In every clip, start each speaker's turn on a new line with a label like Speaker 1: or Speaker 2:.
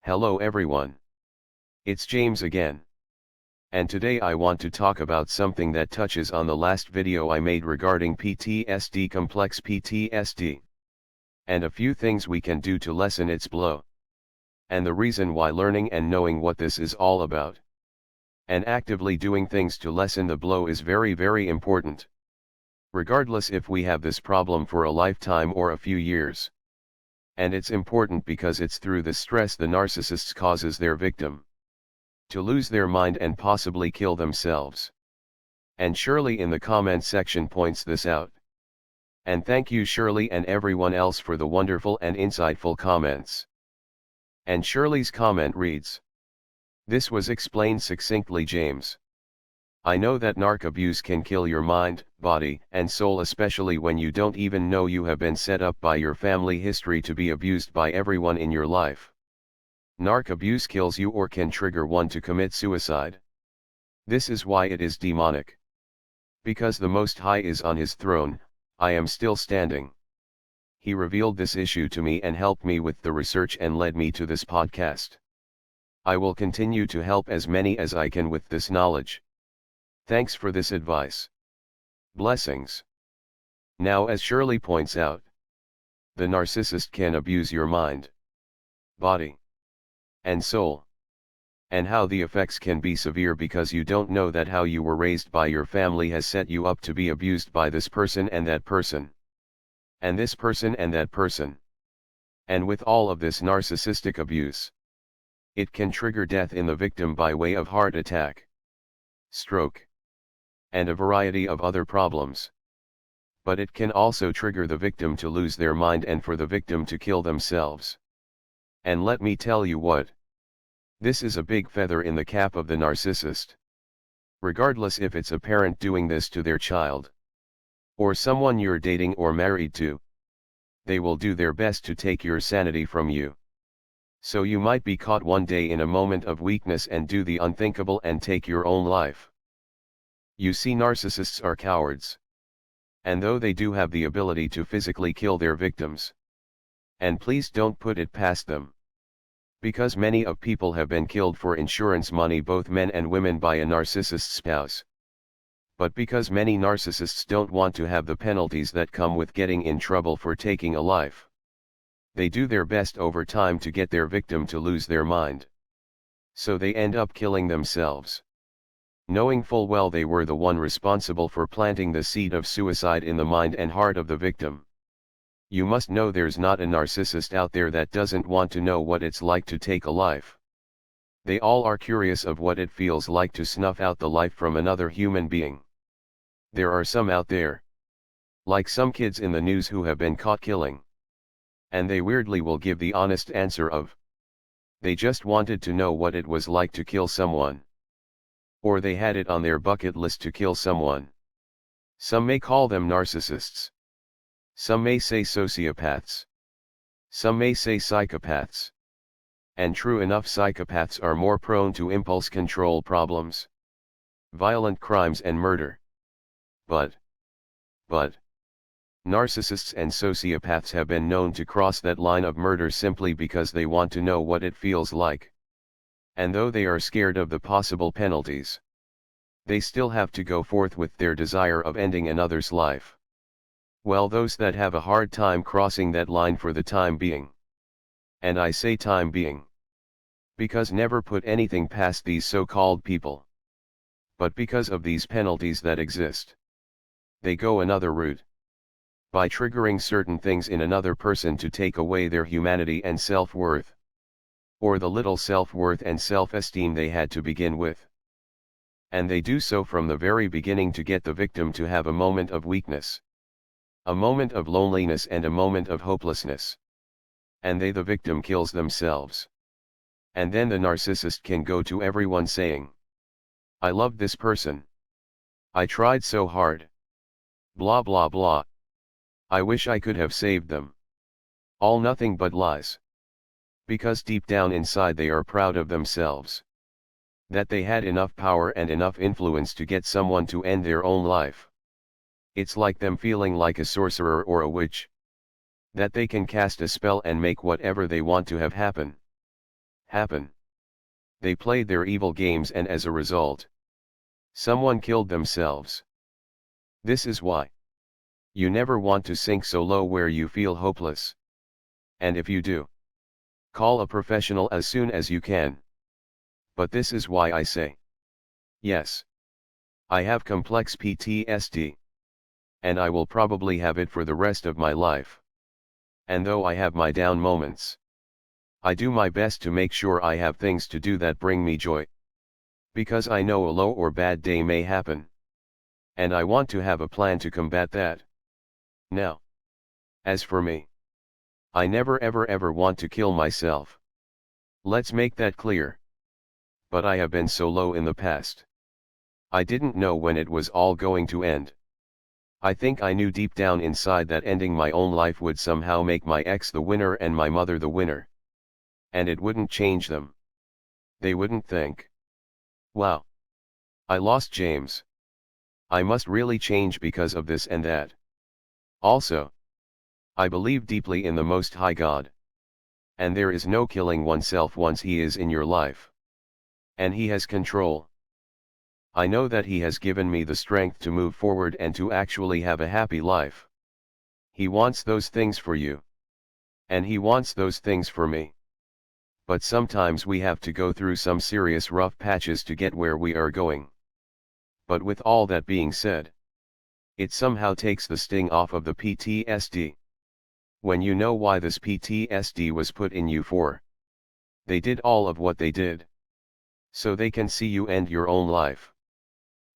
Speaker 1: Hello everyone. It's James again. And today I want to talk about something that touches on the last video I made regarding PTSD, complex PTSD. And a few things we can do to lessen its blow. And the reason why learning and knowing what this is all about. And actively doing things to lessen the blow is very, very important. Regardless if we have this problem for a lifetime or a few years. And it's important because it's through the stress the narcissist causes their victim to lose their mind and possibly kill themselves. And Shirley in the comment section points this out. And thank you Shirley and everyone else for the wonderful and insightful comments. And Shirley's comment reads, "This was explained succinctly, James. I know that narc abuse can kill your mind, body, and soul, especially when you don't even know you have been set up by your family history to be abused by everyone in your life. Narc abuse kills you or can trigger one to commit suicide. This is why it is demonic. Because the Most High is on his throne, I am still standing. He revealed this issue to me and helped me with the research and led me to this podcast. I will continue to help as many as I can with this knowledge. Thanks for this advice. Blessings." Now, as Shirley points out, the narcissist can abuse your mind, body, and soul. And how the effects can be severe because you don't know that how you were raised by your family has set you up to be abused by this person and that person. And this person and that person. And with all of this narcissistic abuse, it can trigger death in the victim by way of heart attack, stroke, and a variety of other problems. But it can also trigger the victim to lose their mind and for the victim to kill themselves. And let me tell you what. This is a big feather in the cap of the narcissist. Regardless if it's a parent doing this to their child, or someone you're dating or married to, they will do their best to take your sanity from you. So you might be caught one day in a moment of weakness and do the unthinkable and take your own life. You see, narcissists are cowards. And though they do have the ability to physically kill their victims, and please don't put it past them. Because many of people have been killed for insurance money, both men and women, by a narcissist spouse. But because many narcissists don't want to have the penalties that come with getting in trouble for taking a life, they do their best over time to get their victim to lose their mind. So they end up killing themselves, knowing full well they were the one responsible for planting the seed of suicide in the mind and heart of the victim. You must know there's not a narcissist out there that doesn't want to know what it's like to take a life. They all are curious of what it feels like to snuff out the life from another human being. There are some out there, like some kids in the news who have been caught killing. And they weirdly will give the honest answer of, they just wanted to know what it was like to kill someone. Or they had it on their bucket list to kill someone. Some may call them narcissists. Some may say sociopaths. Some may say psychopaths. And true enough, psychopaths are more prone to impulse control problems, violent crimes and murder. But narcissists and sociopaths have been known to cross that line of murder simply because they want to know what it feels like. And though they are scared of the possible penalties, they still have to go forth with their desire of ending another's life. Well, those that have a hard time crossing that line for the time being. And I say time being, because never put anything past these so-called people. But because of these penalties that exist, they go another route. By triggering certain things in another person to take away their humanity and self-worth. Or the little self-worth and self-esteem they had to begin with. And they do so from the very beginning to get the victim to have a moment of weakness. A moment of loneliness and a moment of hopelessness. And the victim kills themselves. And then the narcissist can go to everyone saying, I love this person. I tried so hard. Blah blah blah. I wish I could have saved them. All nothing but lies. Because deep down inside they are proud of themselves. That they had enough power and enough influence to get someone to end their own life. It's like them feeling like a sorcerer or a witch. That they can cast a spell and make whatever they want to have happen. happen. They played their evil games and as a result, someone killed themselves. This is why you never want to sink so low where you feel hopeless. And if you do, call a professional as soon as you can. But this is why I say, yes, I have complex PTSD. And I will probably have it for the rest of my life. And though I have my down moments, I do my best to make sure I have things to do that bring me joy. Because I know a low or bad day may happen. And I want to have a plan to combat that. Now, as for me, I never ever want to kill myself. Let's make that clear. But I have been so low in the past. I didn't know when it was all going to end. I think I knew deep down inside that ending my own life would somehow make my ex the winner and my mother the winner. And it wouldn't change them. They wouldn't think, wow, I lost James. I must really change because of this and that. Also, I believe deeply in the Most High God. And there is no killing oneself once He is in your life. And He has control. I know that He has given me the strength to move forward and to actually have a happy life. He wants those things for you. And He wants those things for me. But sometimes we have to go through some serious rough patches to get where we are going. But with all that being said, it somehow takes the sting off of the PTSD. When you know why this PTSD was put in you for. They did all of what they did. So they can see you end your own life.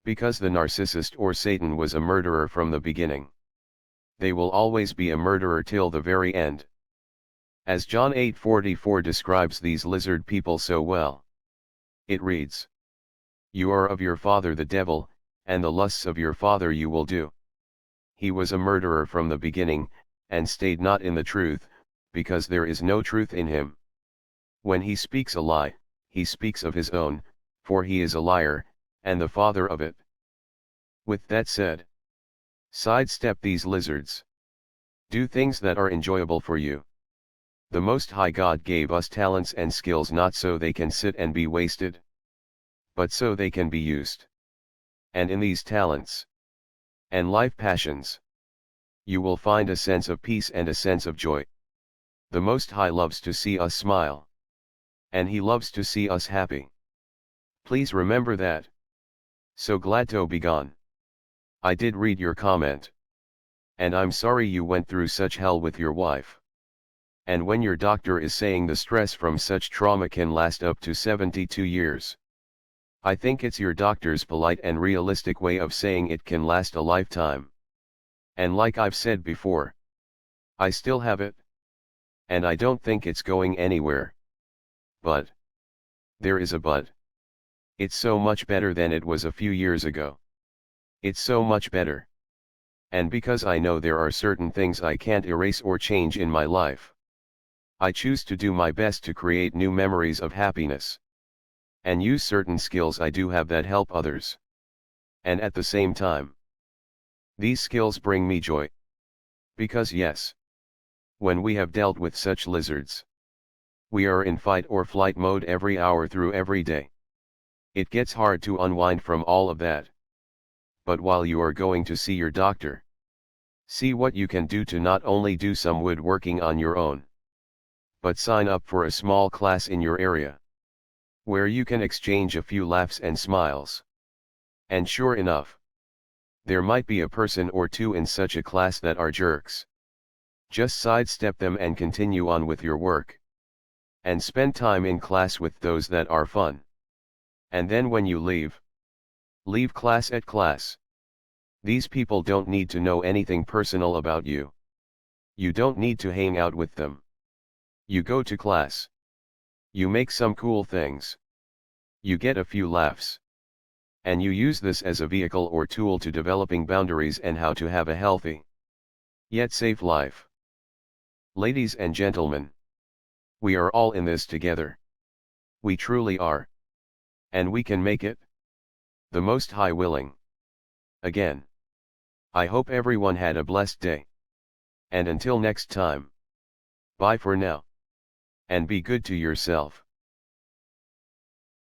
Speaker 1: Because the narcissist or Satan was a murderer from the beginning. They will always be a murderer till the very end. As John 8:44 describes these lizard people so well. It reads, "You are of your father the devil, and the lusts of your father you will do." He was a murderer from the beginning, and stayed not in the truth, because there is no truth in him. When he speaks a lie, he speaks of his own, for he is a liar, and the father of it. With that said, sidestep these lizards. Do things that are enjoyable for you. The Most High God gave us talents and skills not so they can sit and be wasted, but so they can be used. And in these talents and life passions, you will find a sense of peace and a sense of joy. The Most High loves to see us smile. And He loves to see us happy. Please remember that. So glad to be gone. I did read your comment. And I'm sorry you went through such hell with your wife. And when your doctor is saying the stress from such trauma can last up to 72 years. I think it's your doctor's polite and realistic way of saying it can last a lifetime. And like I've said before, I still have it. And I don't think it's going anywhere. But. There is a but. It's so much better than it was a few years ago. It's so much better. And because I know there are certain things I can't erase or change in my life, I choose to do my best to create new memories of happiness. And use certain skills I do have that help others. And at the same time, these skills bring me joy. Because yes, when we have dealt with such lizards, we are in fight or flight mode every hour through every day. It gets hard to unwind from all of that. But while you are going to see your doctor, see what you can do to not only do some woodworking on your own, but sign up for a small class in your area, where you can exchange a few laughs and smiles. And sure enough, there might be a person or two in such a class that are jerks. Just sidestep them and continue on with your work. And spend time in class with those that are fun. And then when you leave class at class. These people don't need to know anything personal about you. You don't need to hang out with them. You go to class. You make some cool things. You get a few laughs. And you use this as a vehicle or tool to developing boundaries and how to have a healthy, yet safe life. Ladies and gentlemen, we are all in this together. We truly are. And we can make it. The Most High willing. Again. I hope everyone had a blessed day. And until next time. Bye for now. And be good to yourself.